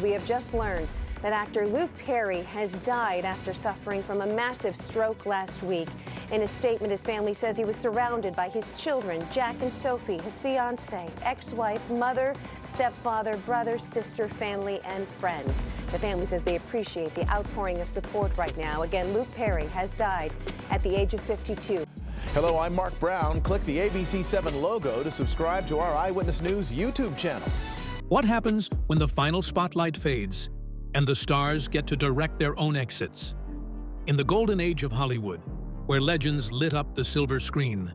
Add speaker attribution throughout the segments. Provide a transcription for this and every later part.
Speaker 1: We have just learned that actor Luke Perry has died after suffering from a massive stroke last week. In a statement, his family says he was surrounded by his children, Jack and Sophie, his fiancée, ex-wife, mother, stepfather, brother, sister, family, and friends. The family says they appreciate the outpouring of support right now. Again, Luke Perry has died at the age of 52.
Speaker 2: Hello, I'm Mark Brown. Click the ABC7 logo to subscribe to our Eyewitness News YouTube channel.
Speaker 3: What happens when the final spotlight fades and the stars get to direct their own exits? In the golden age of Hollywood, where legends lit up the silver screen,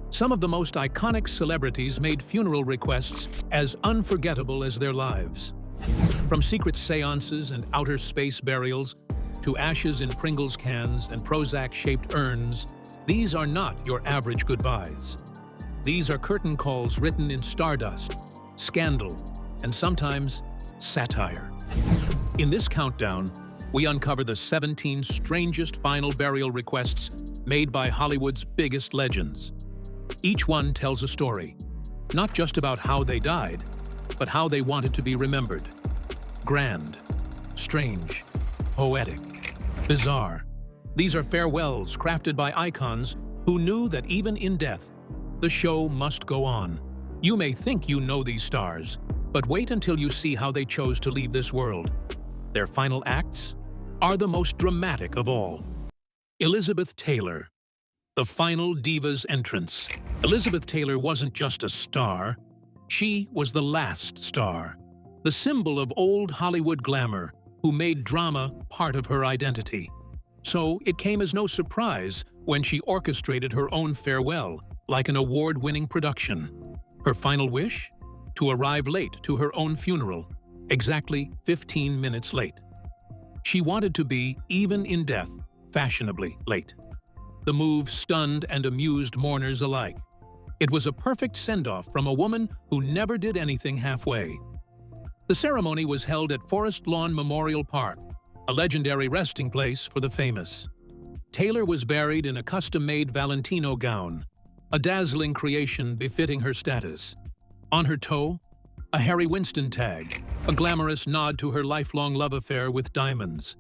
Speaker 3: some of the most iconic celebrities made funeral requests as unforgettable as their lives. From secret seances and outer space burials to ashes in Pringles cans and Prozac-shaped urns, these are not your average goodbyes. These are curtain calls written in stardust, scandal, and sometimes satire. In this countdown, we uncover the 17 strangest final burial requests made by Hollywood's biggest legends. Each one tells a story, not just about how they died, but how they wanted to be remembered. Grand, strange, poetic, bizarre. These are farewells crafted by icons who knew that even in death, the show must go on. You may think you know these stars, but wait until you see how they chose to leave this world. Their final acts are the most dramatic of all. Elizabeth Taylor, the final diva's entrance. Elizabeth Taylor wasn't just a star, she was the last star, the symbol of old Hollywood glamour who made drama part of her identity. So it came as no surprise when she orchestrated her own farewell like an award-winning production. Her final wish? To arrive late to her own funeral, exactly 15 minutes late. She wanted to be, even in death, fashionably late. The move stunned and amused mourners alike. It was a perfect send-off from a woman who never did anything halfway. The ceremony was held at Forest Lawn Memorial Park, a legendary resting place for the famous. Taylor was buried in a custom-made Valentino gown, a dazzling creation befitting her status. On her toe, a Harry Winston tag, a glamorous nod to her lifelong love affair with diamonds.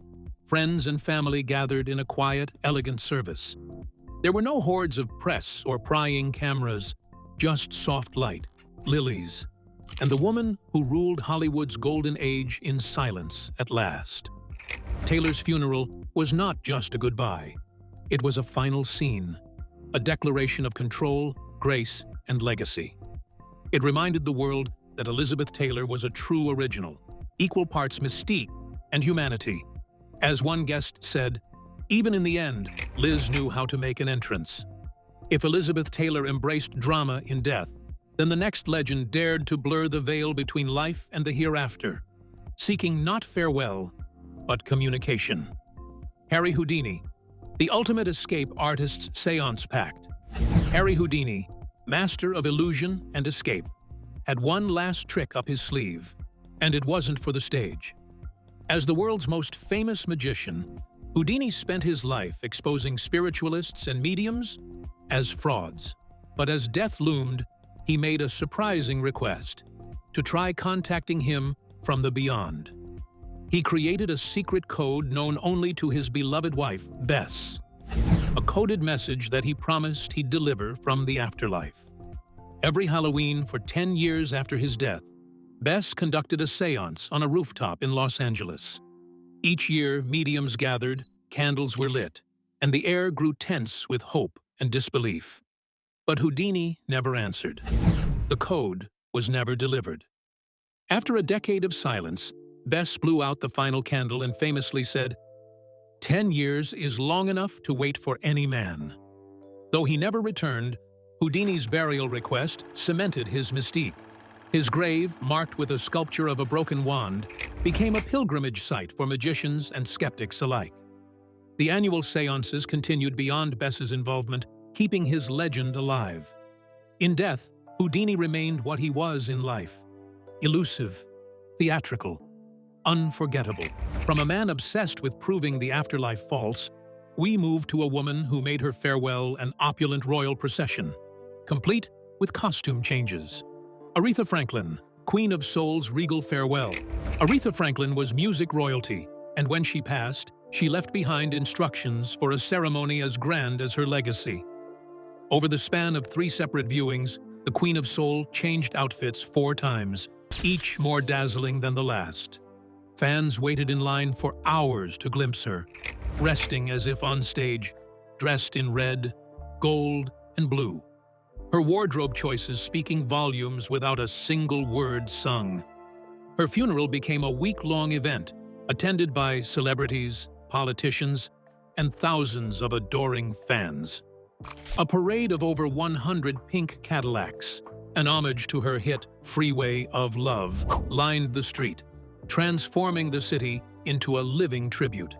Speaker 3: Friends and family gathered in a quiet, elegant service. There were no hordes of press or prying cameras, just soft light, lilies, and the woman who ruled Hollywood's golden age in silence at last. Taylor's funeral was not just a goodbye. It was a final scene, a declaration of control, grace, and legacy. It reminded the world that Elizabeth Taylor was a true original, equal parts mystique and humanity. As one guest said, even in the end, Liz knew how to make an entrance. If Elizabeth Taylor embraced drama in death, then the next legend dared to blur the veil between life and the hereafter, seeking not farewell, but communication. Harry Houdini, the ultimate escape artist's seance pact. Harry Houdini, master of illusion and escape, had one last trick up his sleeve, and it wasn't for the stage. As the world's most famous magician, Houdini spent his life exposing spiritualists and mediums as frauds. But as death loomed, he made a surprising request: to try contacting him from the beyond. He created a secret code known only to his beloved wife, Bess, a coded message that he promised he'd deliver from the afterlife. Every Halloween for 10 years after his death, Bess conducted a seance on a rooftop in Los Angeles. Each year, mediums gathered, candles were lit, and the air grew tense with hope and disbelief. But Houdini never answered. The code was never delivered. After a decade of silence, Bess blew out the final candle and famously said, "10 years is long enough to wait for any man." Though he never returned, Houdini's burial request cemented his mystique. His grave, marked with a sculpture of a broken wand, became a pilgrimage site for magicians and skeptics alike. The annual seances continued beyond Bess's involvement, keeping his legend alive. In death, Houdini remained what he was in life: elusive, theatrical, unforgettable. From a man obsessed with proving the afterlife false, we move to a woman who made her farewell an opulent royal procession, complete with costume changes. Aretha Franklin, Queen of Soul's regal farewell. Aretha Franklin was music royalty, and when she passed, she left behind instructions for a ceremony as grand as her legacy. Over the span of 3 separate viewings, the Queen of Soul changed outfits 4 times, each more dazzling than the last. Fans waited in line for hours to glimpse her, resting as if on stage, dressed in red, gold, and blue. Her wardrobe choices speaking volumes without a single word sung. Her funeral became a week-long event, attended by celebrities, politicians, and thousands of adoring fans. A parade of over 100 pink Cadillacs, an homage to her hit Freeway of Love, lined the street, transforming the city into a living tribute.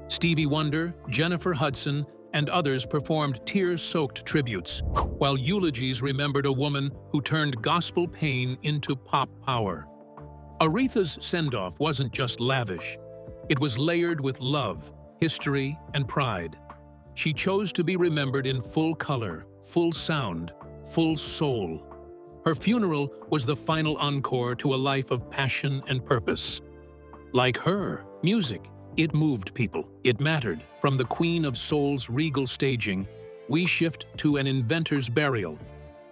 Speaker 3: Stevie Wonder, Jennifer Hudson, and others performed tear-soaked tributes, while eulogies remembered a woman who turned gospel pain into pop power. Aretha's send-off wasn't just lavish. It was layered with love, history, and pride. She chose to be remembered in full color, full sound, full soul. Her funeral was the final encore to a life of passion and purpose. Like her, music, it moved people. It mattered. From the Queen of Soul's regal staging, we shift to an inventor's burial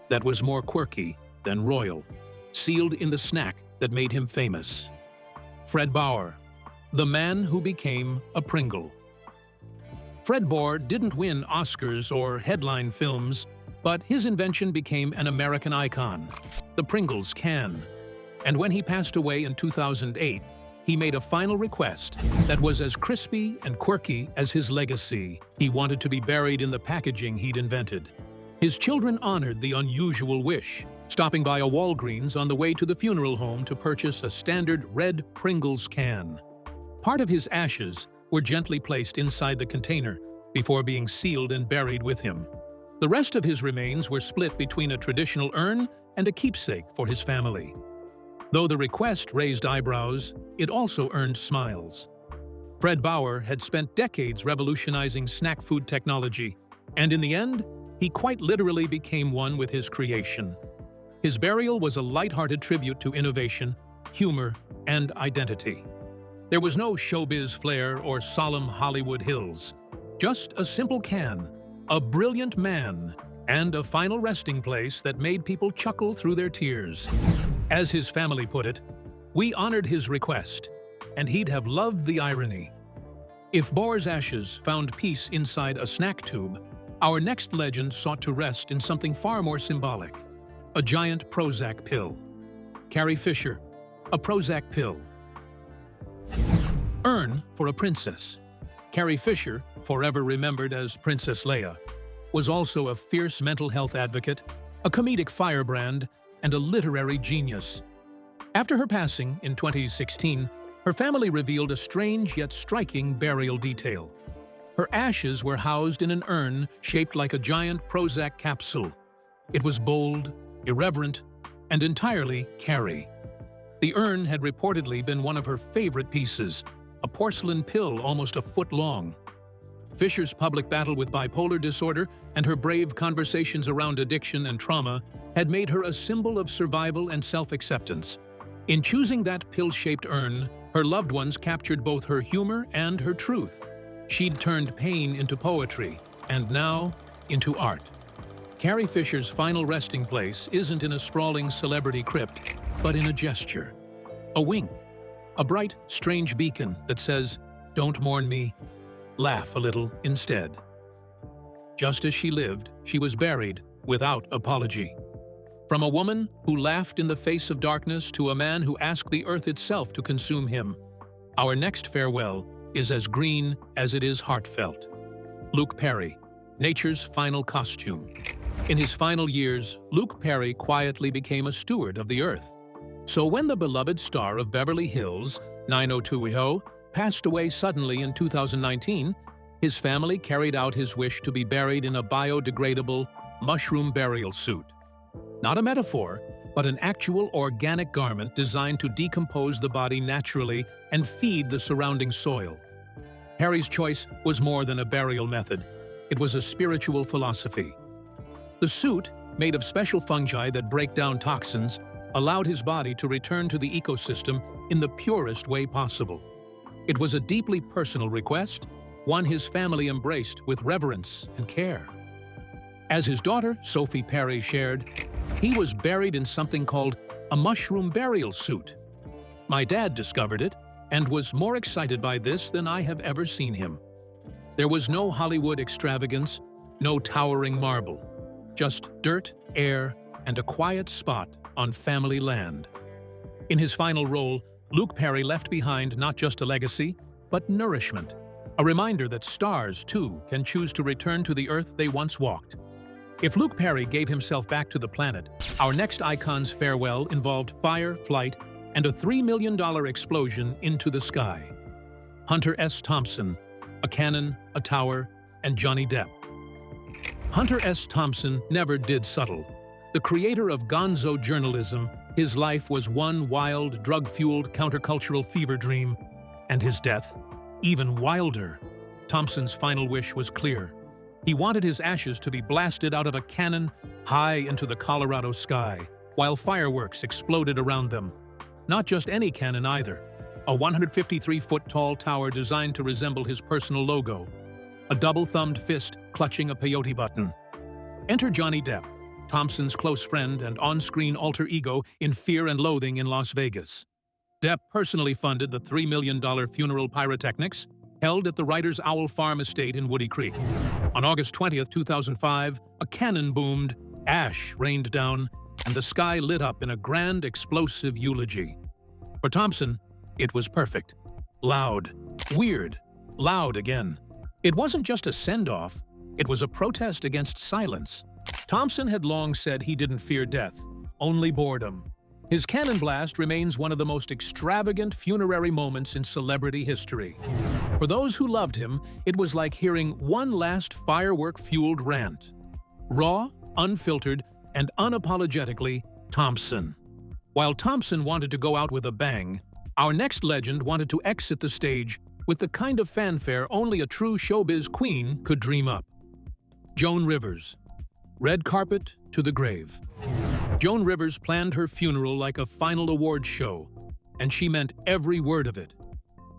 Speaker 3: that was more quirky than royal, sealed in the snack that made him famous. Fred Bauer, the man who became a Pringle. Fred Bauer didn't win Oscars or headline films, but his invention became an American icon, the Pringles can. And when he passed away in 2008, he made a final request that was as crispy and quirky as his legacy. He wanted to be buried in the packaging he'd invented. His children honored the unusual wish, stopping by a Walgreens on the way to the funeral home to purchase a standard red Pringles can. Part of his ashes were gently placed inside the container before being sealed and buried with him. The rest of his remains were split between a traditional urn and a keepsake for his family. Though the request raised eyebrows, it also earned smiles. Fred Bauer had spent decades revolutionizing snack food technology, and in the end, he quite literally became one with his creation. His burial was a lighthearted tribute to innovation, humor, and identity. There was no showbiz flair or solemn Hollywood hills, just a simple can, a brilliant man, and a final resting place that made people chuckle through their tears. As his family put it, we honored his request, and he'd have loved the irony. If Bauer's ashes found peace inside a snack tube, our next legend sought to rest in something far more symbolic, a giant Prozac pill. Carrie Fisher, a Prozac pill. Urn for a princess. Carrie Fisher, forever remembered as Princess Leia, was also a fierce mental health advocate, a comedic firebrand, and a literary genius. After her passing in 2016, her family revealed a strange yet striking burial detail. Her ashes were housed in an urn shaped like a giant Prozac capsule. It was bold, irreverent, and entirely Carrie. The urn had reportedly been one of her favorite pieces, a porcelain pill almost a foot long. Fisher's public battle with bipolar disorder and her brave conversations around addiction and trauma had made her a symbol of survival and self-acceptance. In choosing that pill-shaped urn, her loved ones captured both her humor and her truth. She'd turned pain into poetry, and now into art. Carrie Fisher's final resting place isn't in a sprawling celebrity crypt, but in a gesture. A wink. A bright, strange beacon that says, "Don't mourn me, laugh a little instead." Just as she lived, she was buried without apology. From a woman who laughed in the face of darkness to a man who asked the earth itself to consume him, our next farewell is as green as it is heartfelt. Luke Perry, nature's final costume. In his final years, Luke Perry quietly became a steward of the earth. So when the beloved star of Beverly Hills, 90210, passed away suddenly in 2019, his family carried out his wish to be buried in a biodegradable mushroom burial suit. Not a metaphor, but an actual organic garment designed to decompose the body naturally and feed the surrounding soil. Harry's choice was more than a burial method. It was a spiritual philosophy. The suit, made of special fungi that break down toxins, allowed his body to return to the ecosystem in the purest way possible. It was a deeply personal request, one his family embraced with reverence and care. As his daughter, Sophie Perry, shared, he was buried in something called a mushroom burial suit. My dad discovered it and was more excited by this than I have ever seen him. There was no Hollywood extravagance, no towering marble, just dirt, air, and a quiet spot on family land. In his final role, Luke Perry left behind not just a legacy, but nourishment, a reminder that stars, too, can choose to return to the earth they once walked. If Luke Perry gave himself back to the planet, our next icon's farewell involved fire, flight, and a $3 million explosion into the sky. Hunter S. Thompson, a cannon, a tower, and Johnny Depp. Hunter S. Thompson never did subtle. The creator of gonzo journalism, his life was one wild, drug-fueled, countercultural fever dream, and his death, even wilder. Thompson's final wish was clear. He wanted his ashes to be blasted out of a cannon high into the Colorado sky, while fireworks exploded around them. Not just any cannon either, a 153-foot-tall tower designed to resemble his personal logo, a double-thumbed fist clutching a peyote button. Enter Johnny Depp, Thompson's close friend and on-screen alter ego in Fear and Loathing in Las Vegas. Depp personally funded the $3 million funeral pyrotechnics held at the Writer's Owl Farm estate in Woody Creek. On August 20, 2005, a cannon boomed, ash rained down, and the sky lit up in a grand, explosive eulogy. For Thompson, it was perfect. Loud. Weird. Loud again. It wasn't just a send-off, it was a protest against silence. Thompson had long said he didn't fear death, only boredom. His cannon blast remains one of the most extravagant funerary moments in celebrity history. For those who loved him, it was like hearing one last firework-fueled rant. Raw, unfiltered, and unapologetically Thompson. While Thompson wanted to go out with a bang, our next legend wanted to exit the stage with the kind of fanfare only a true showbiz queen could dream up. Joan Rivers. Red carpet to the grave. Joan Rivers planned her funeral like a final awards show, and she meant every word of it.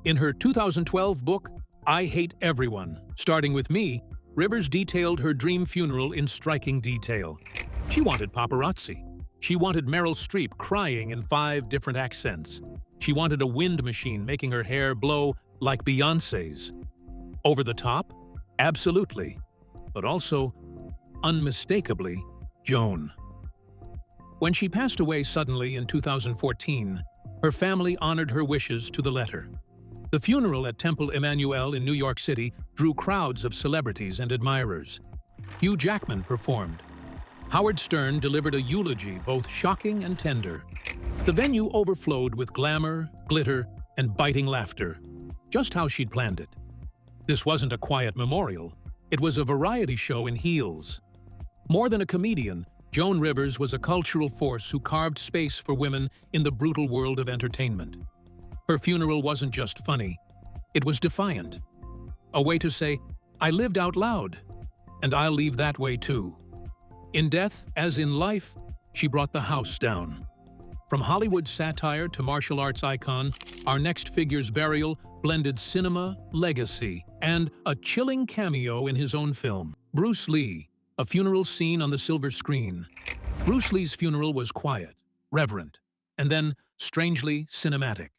Speaker 3: In her 2012 book, I Hate Everyone, Starting With Me, Rivers detailed her dream funeral in striking detail. She wanted paparazzi. She wanted Meryl Streep crying in 5 different accents. She wanted a wind machine making her hair blow like Beyoncé's. Over the top? Absolutely. But also, unmistakably, Joan. When she passed away suddenly in 2014, her family honored her wishes to the letter. The funeral at Temple Emmanuel in New York City drew crowds of celebrities and admirers. Hugh Jackman performed. Howard Stern delivered a eulogy both shocking and tender. The venue overflowed with glamour, glitter, and biting laughter, just how she'd planned it. This wasn't a quiet memorial. It was a variety show in heels. More than a comedian, Joan Rivers was a cultural force who carved space for women in the brutal world of entertainment. Her funeral wasn't just funny. It was defiant. A way to say, I lived out loud, and I'll leave that way too. In death, as in life, she brought the house down. From Hollywood satire to martial arts icon, our next figure's burial blended cinema, legacy, and a chilling cameo in his own film. Bruce Lee, a funeral scene on the silver screen. Bruce Lee's funeral was quiet, reverent, and then strangely cinematic.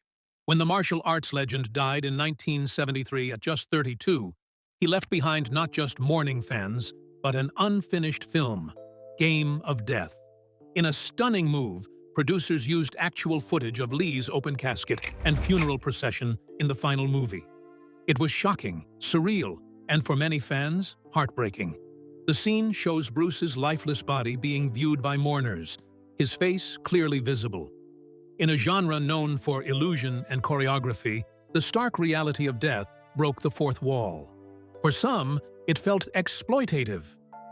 Speaker 3: When the martial arts legend died in 1973 at just 32, he left behind not just mourning fans, but an unfinished film, Game of Death. In a stunning move, producers used actual footage of Lee's open casket and funeral procession in the final movie. It was shocking, surreal, and for many fans, heartbreaking. The scene shows Bruce's lifeless body being viewed by mourners, his face clearly visible. In a genre known for illusion and choreography, the stark reality of death broke the fourth wall. For some, it felt exploitative,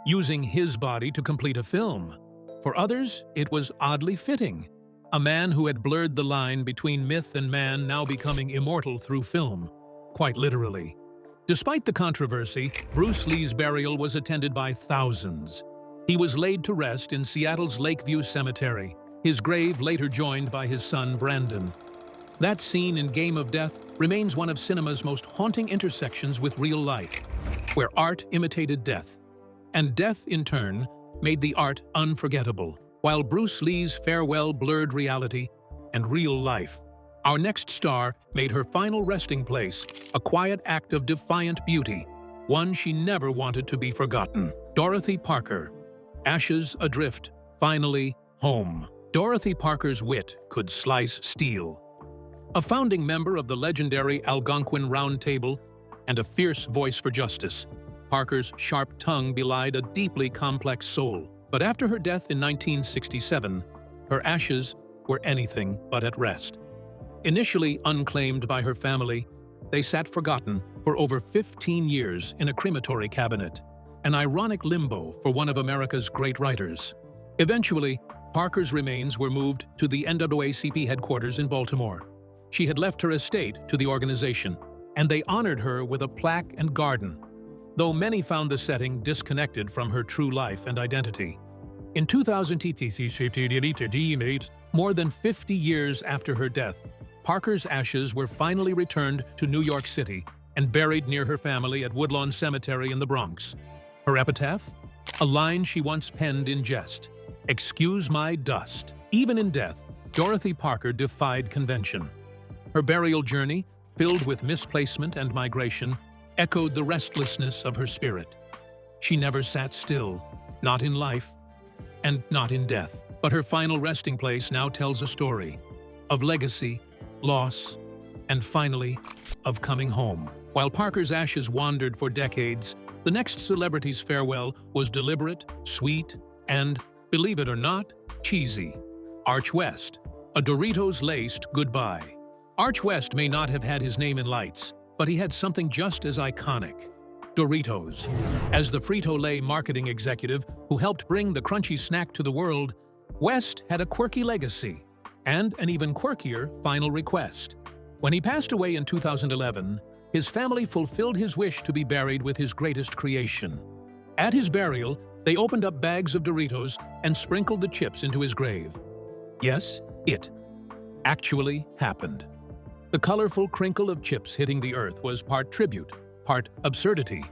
Speaker 3: using his body to complete a film. For others, it was oddly fitting. A man who had blurred the line between myth and man now becoming immortal through film, quite literally. Despite the controversy, Bruce Lee's burial was attended by thousands. He was laid to rest in Seattle's Lakeview Cemetery, his grave later joined by his son Brandon. That scene in Game of Death remains one of cinema's most haunting intersections with real life, where art imitated death, and death, in turn, made the art unforgettable. While Bruce Lee's farewell blurred reality and real life, our next star made her final resting place a quiet act of defiant beauty, one she never wanted to be forgotten. Dorothy Parker. Ashes adrift, finally home. Dorothy Parker's wit could slice steel. A founding member of the legendary Algonquin Round Table and a fierce voice for justice, Parker's sharp tongue belied a deeply complex soul. But after her death in 1967, her ashes were anything but at rest. Initially unclaimed by her family, they sat forgotten for over 15 years in a crematory cabinet, an ironic limbo for one of America's great writers. Eventually, Parker's remains were moved to the NAACP headquarters in Baltimore. She had left her estate to the organization, and they honored her with a plaque and garden, though many found the setting disconnected from her true life and identity. In 2000, more than 50 years after her death, Parker's ashes were finally returned to New York City and buried near her family at Woodlawn Cemetery in the Bronx. Her epitaph? A line she once penned in jest: "Excuse my dust." Even in death, Dorothy Parker defied convention. Her burial journey, filled with misplacement and migration, echoed the restlessness of her spirit. She never sat still, not in life and not in death. But her final resting place now tells a story of legacy, loss, and finally, of coming home. While Parker's ashes wandered for decades, the next celebrity's farewell was deliberate, sweet, and, believe it or not, cheesy. Arch West, a Doritos-laced goodbye. Arch West may not have had his name in lights, but he had something just as iconic: Doritos. As the Frito-Lay marketing executive who helped bring the crunchy snack to the world, West had a quirky legacy and an even quirkier final request. When he passed away in 2011, his family fulfilled his wish to be buried with his greatest creation. At his burial, they opened up bags of Doritos and sprinkled the chips into his grave. Yes, it actually happened. The colorful crinkle of chips hitting the earth was part tribute, part absurdity,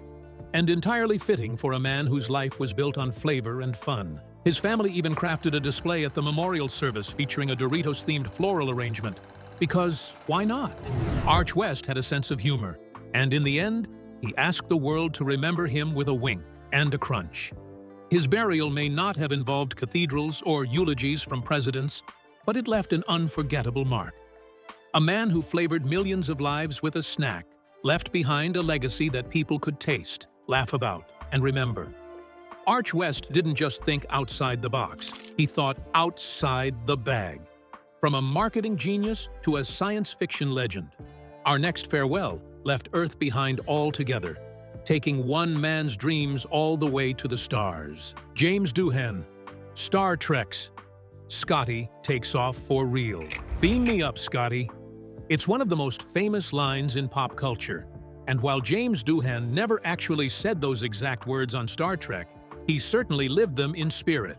Speaker 3: and entirely fitting for a man whose life was built on flavor and fun. His family even crafted a display at the memorial service featuring a Doritos-themed floral arrangement. Because why not? Arch West had a sense of humor, and in the end, he asked the world to remember him with a wink and a crunch. His burial may not have involved cathedrals or eulogies from presidents, but it left an unforgettable mark. A man who flavored millions of lives with a snack left behind a legacy that people could taste, laugh about, and remember. Arch West didn't just think outside the box, he thought outside the bag. From a marketing genius to a science fiction legend, our next farewell left Earth behind altogether, taking one man's dreams all the way to the stars. James Doohan, Star Trek's Scotty takes off for real. Beam me up, Scotty. It's one of the most famous lines in pop culture, and while James Doohan never actually said those exact words on Star Trek, he certainly lived them in spirit.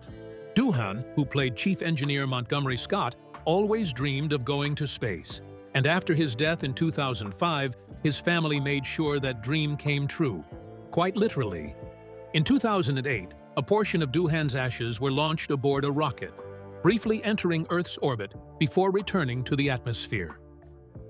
Speaker 3: Doohan, who played Chief Engineer Montgomery Scott, always dreamed of going to space, and after his death in 2005, his family made sure that dream came true, quite literally. In 2008, a portion of Doohan's ashes were launched aboard a rocket, briefly entering Earth's orbit before returning to the atmosphere.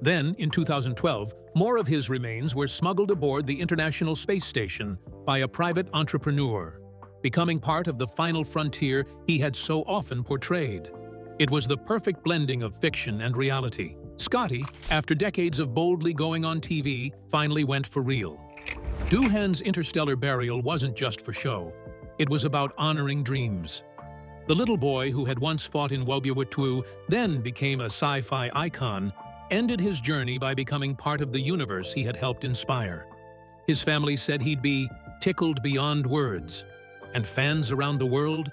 Speaker 3: Then, in 2012, more of his remains were smuggled aboard the International Space Station by a private entrepreneur, becoming part of the final frontier he had so often portrayed. It was the perfect blending of fiction and reality. Scotty, after decades of boldly going on TV, finally went for real. Doohan's interstellar burial wasn't just for show. It was about honoring dreams. The little boy who had once fought in Wobbuwatu, then became a sci-fi icon, ended his journey by becoming part of the universe he had helped inspire. His family said he'd be tickled beyond words, and fans around the world,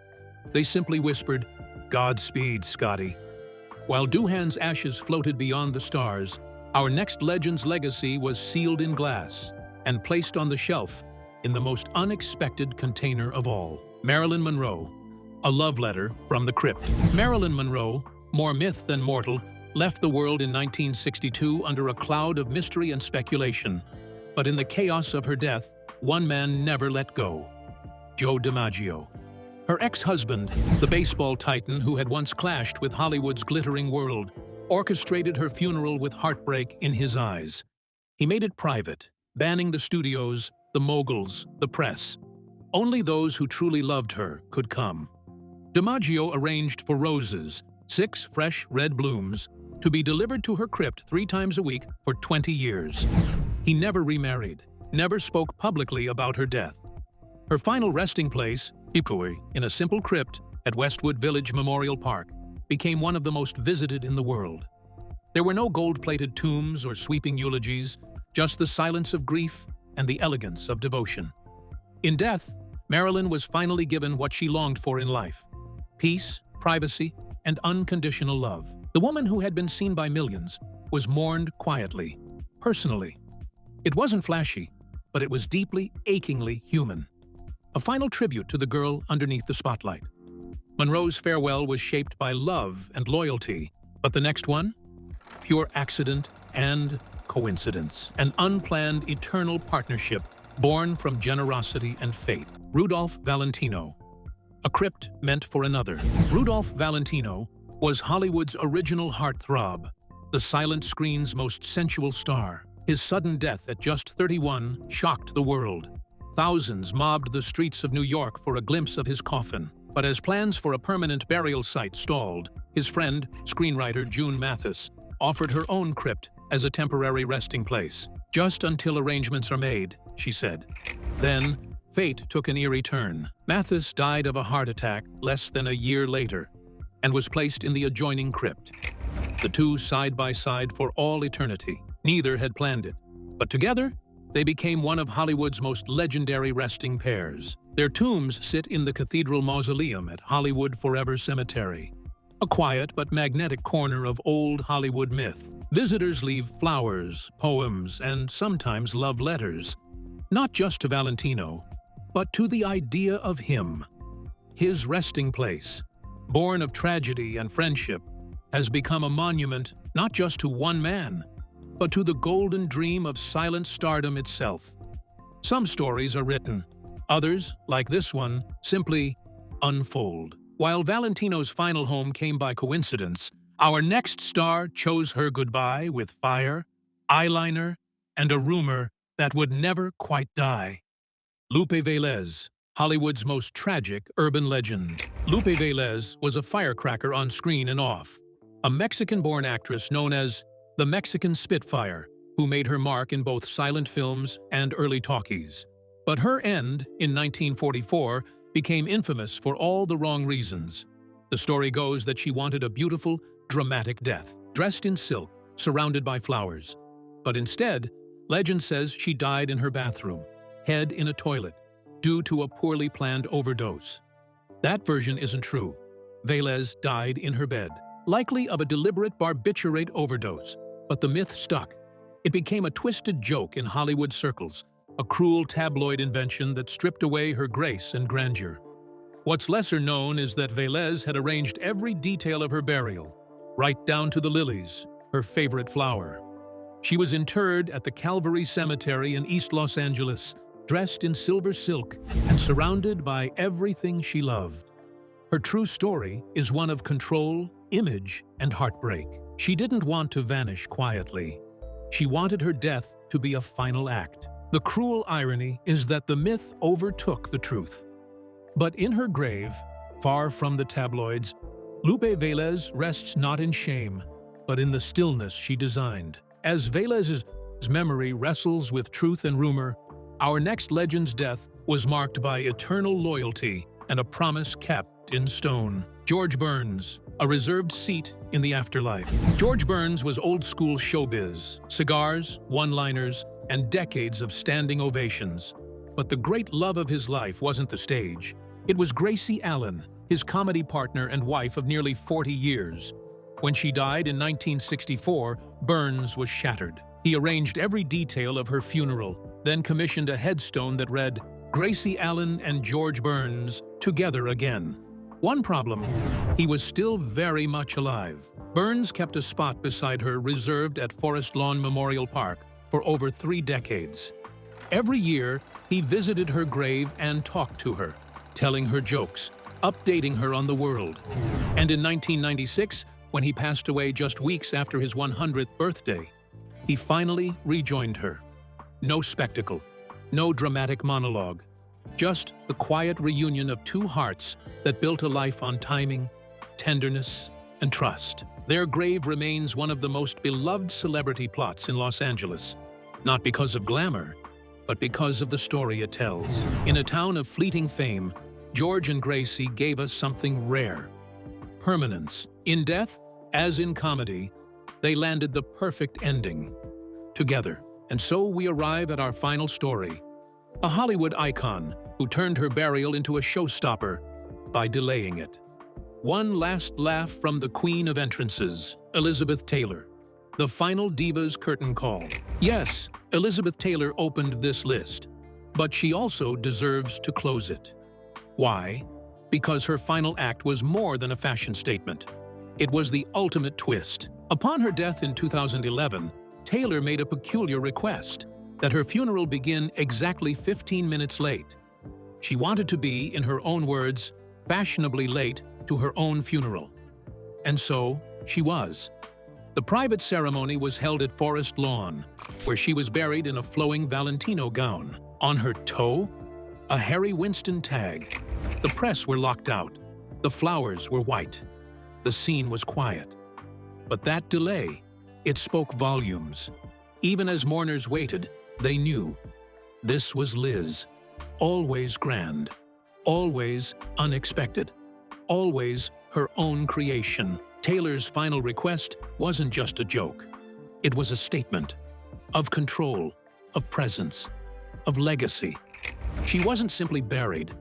Speaker 3: they simply whispered, "Godspeed, Scotty." While Doohan's ashes floated beyond the stars, our next legend's legacy was sealed in glass and placed on the shelf in the most unexpected container of all. Marilyn Monroe. A love letter from the crypt. Marilyn Monroe, more myth than mortal, left the world in 1962 under a cloud of mystery and speculation. But in the chaos of her death, one man never let go: Joe DiMaggio. Her ex-husband, the baseball titan who had once clashed with Hollywood's glittering world, orchestrated her funeral with heartbreak in his eyes. He made it private, banning the studios, the moguls, the press. Only those who truly loved her could come. DiMaggio arranged for roses, 6 fresh red blooms, to be delivered to her crypt 3 times a week for 20 years. He never remarried, never spoke publicly about her death. Her final resting place, in a simple crypt at Westwood Village Memorial Park, became one of the most visited in the world. There were no gold-plated tombs or sweeping eulogies, just the silence of grief and the elegance of devotion. In death, Marilyn was finally given what she longed for in life: peace, privacy, and unconditional love. The woman who had been seen by millions was mourned quietly, personally. It wasn't flashy, but it was deeply, achingly human. A final tribute to the girl underneath the spotlight. Monroe's farewell was shaped by love and loyalty, but the next one? Pure accident and coincidence. An unplanned eternal partnership born from generosity and fate. Rudolph Valentino. A crypt meant for another. Rudolph Valentino was Hollywood's original heartthrob, the silent screen's most sensual star. His sudden death at just 31 shocked the world. Thousands mobbed the streets of New York for a glimpse of his coffin. But as plans for a permanent burial site stalled, his friend, screenwriter June Mathis, offered her own crypt as a temporary resting place. "Just until arrangements are made," she said. Then, fate took an eerie turn. Mathis died of a heart attack less than a year later and was placed in the adjoining crypt. The two side by side for all eternity. Neither had planned it, but together, they became one of Hollywood's most legendary resting pairs. Their tombs sit in the Cathedral Mausoleum at Hollywood Forever Cemetery, a quiet but magnetic corner of old Hollywood myth. Visitors leave flowers, poems, and sometimes love letters, not just to Valentino, but to the idea of him. His resting place, born of tragedy and friendship, has become a monument not just to one man, but to the golden dream of silent stardom itself. Some stories are written. Others, like this one, simply unfold. While Valentino's final home came by coincidence, our next star chose her goodbye with fire, eyeliner, and a rumor that would never quite die. Lupe Velez, Hollywood's most tragic urban legend. Lupe Velez was a firecracker on screen and off, a Mexican-born actress known as the Mexican Spitfire, who made her mark in both silent films and early talkies. But her end, in 1944, became infamous for all the wrong reasons. The story goes that she wanted a beautiful, dramatic death, dressed in silk, surrounded by flowers. But instead, legend says she died in her bathroom, head in a toilet, due to a poorly planned overdose. That version isn't true. Velez died in her bed, likely of a deliberate barbiturate overdose. But the myth stuck. It became a twisted joke in Hollywood circles, a cruel tabloid invention that stripped away her grace and grandeur. What's lesser known is that Velez had arranged every detail of her burial, right down to the lilies, her favorite flower. She was interred at the Calvary Cemetery in East Los Angeles, dressed in silver silk and surrounded by everything she loved. Her true story is one of control, image, and heartbreak. She didn't want to vanish quietly. She wanted her death to be a final act. The cruel irony is that the myth overtook the truth. But in her grave, far from the tabloids, Lupe Velez rests not in shame, but in the stillness she designed. As Velez's memory wrestles with truth and rumor, our next legend's death was marked by eternal loyalty and a promise kept in stone. George Burns, a reserved seat in the afterlife. George Burns was old-school showbiz, cigars, one-liners, and decades of standing ovations. But the great love of his life wasn't the stage. It was Gracie Allen, his comedy partner and wife of nearly 40 years. When she died in 1964, Burns was shattered. He arranged every detail of her funeral, then commissioned a headstone that read, "Gracie Allen and George Burns, together again." One problem, he was still very much alive. Burns kept a spot beside her reserved at Forest Lawn Memorial Park for over 3 decades. Every year, he visited her grave and talked to her, telling her jokes, updating her on the world. And in 1996, when he passed away just weeks after his 100th birthday, he finally rejoined her. No spectacle, no dramatic monologue, just the quiet reunion of 2 hearts that built a life on timing, tenderness, and trust. Their grave remains one of the most beloved celebrity plots in Los Angeles, not because of glamour, but because of the story it tells. In a town of fleeting fame, George and Gracie gave us something rare: permanence. In death, as in comedy, they landed the perfect ending together. And so we arrive at our final story, a Hollywood icon who turned her burial into a showstopper by delaying it. One last laugh from the queen of entrances, Elizabeth Taylor. The final diva's curtain call. Yes, Elizabeth Taylor opened this list, but she also deserves to close it. Why? Because her final act was more than a fashion statement. It was the ultimate twist. Upon her death in 2011, Taylor made a peculiar request that her funeral begin exactly 15 minutes late. She wanted to be, in her own words, fashionably late to her own funeral. And so she was. The private ceremony was held at Forest Lawn, where she was buried in a flowing Valentino gown. On her toe, a Harry Winston tag. The press were locked out. The flowers were white. The scene was quiet. But that delay, it spoke volumes. Even as mourners waited, they knew this was Liz. Always grand, always unexpected, always her own creation. Taylor's final request wasn't just a joke. It was a statement of control, of presence, of legacy. She wasn't simply buried.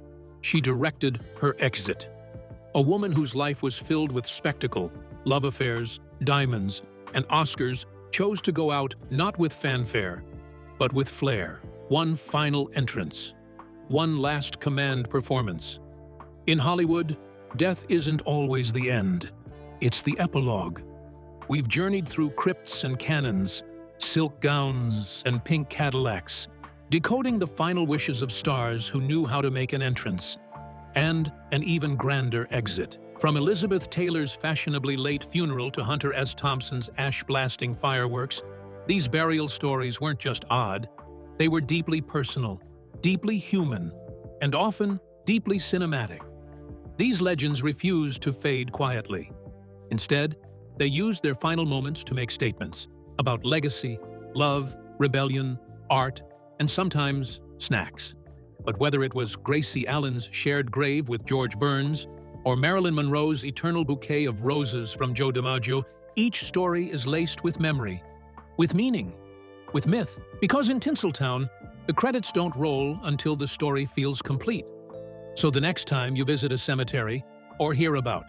Speaker 3: She directed her exit. A woman whose life was filled with spectacle, love affairs, diamonds, and Oscars chose to go out not with fanfare, but with flair. One final entrance. One last command performance. In Hollywood, death isn't always the end. It's the epilogue. We've journeyed through crypts and cannons, silk gowns and pink Cadillacs, decoding the final wishes of stars who knew how to make an entrance, and an even grander exit. From Elizabeth Taylor's fashionably late funeral to Hunter S. Thompson's ash-blasting fireworks, these burial stories weren't just odd. They were deeply personal, deeply human, and often deeply cinematic. These legends refused to fade quietly. Instead, they used their final moments to make statements about legacy, love, rebellion, art, and sometimes snacks. But whether it was Gracie Allen's shared grave with George Burns or Marilyn Monroe's eternal bouquet of roses from Joe DiMaggio, each story is laced with memory, with meaning, with myth. Because in Tinseltown, the credits don't roll until the story feels complete. So the next time you visit a cemetery or hear about